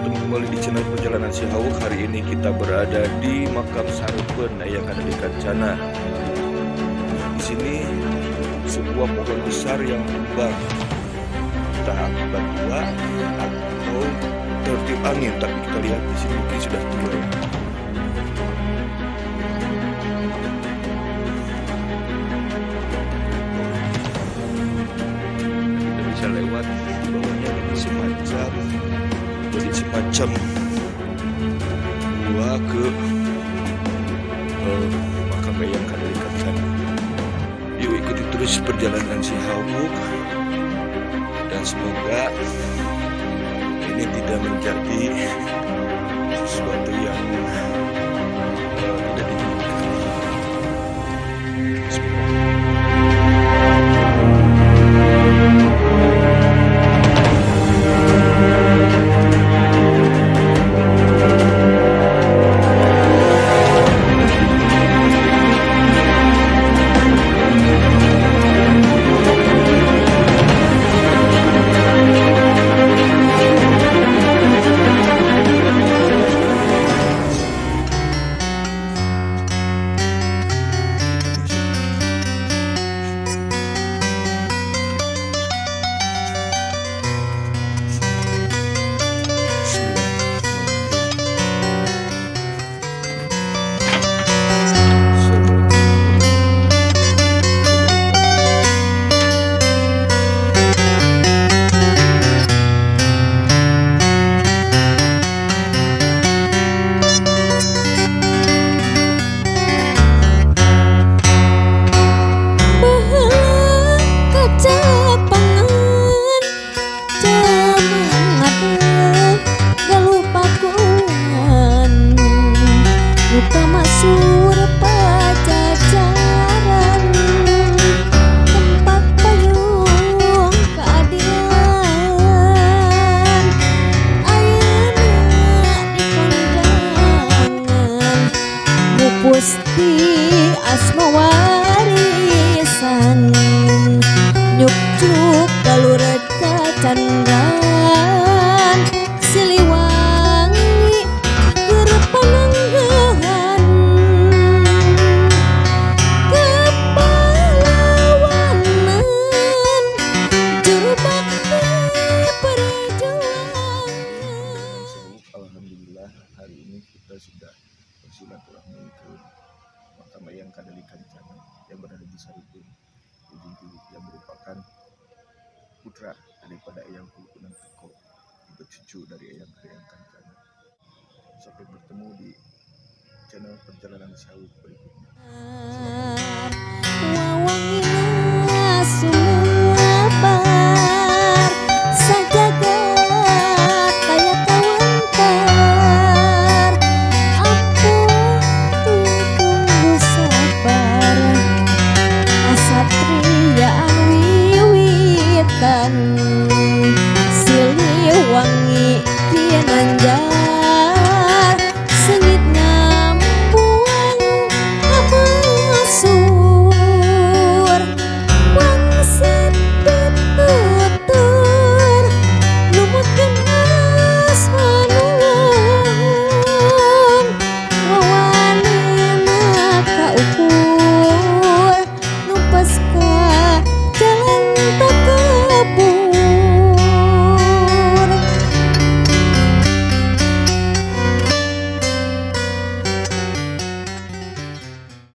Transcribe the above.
bertemu kembali di channel Perjalanan Si Hawuk. Hari ini kita berada di Makam Sarupen yang ada di Kancana. Di sini sebuah pohon besar yang tumbang, entah akibat tua atau tertiup angin. Tapi kita lihat di sini mungkin sudah tua. Kita bisa lewat bawahnya semacam gua ke makam yang ada di Kancana. Yuk ikuti terus perjalanan Si Hawuk, dan semoga ini tidak menjadi sesuatu yang tidak diinginkan. Gusti asma warisan nyuk-cuk galuret kacandran Siliwangi keur pananggahan kepalawanan juru bakti perjuangan. Alhamdulillah hari ini kita sudah bersilaturahmi ke makam Eyang Kadali Kancana yang berada di Sarupen Ujung Kuluk, yang merupakan putra daripada Eyang Kulukunan Teko, juga cucu dari Eyang Kancana. Sampai bertemu di channel Perjalanan Si Hawuk berikutnya.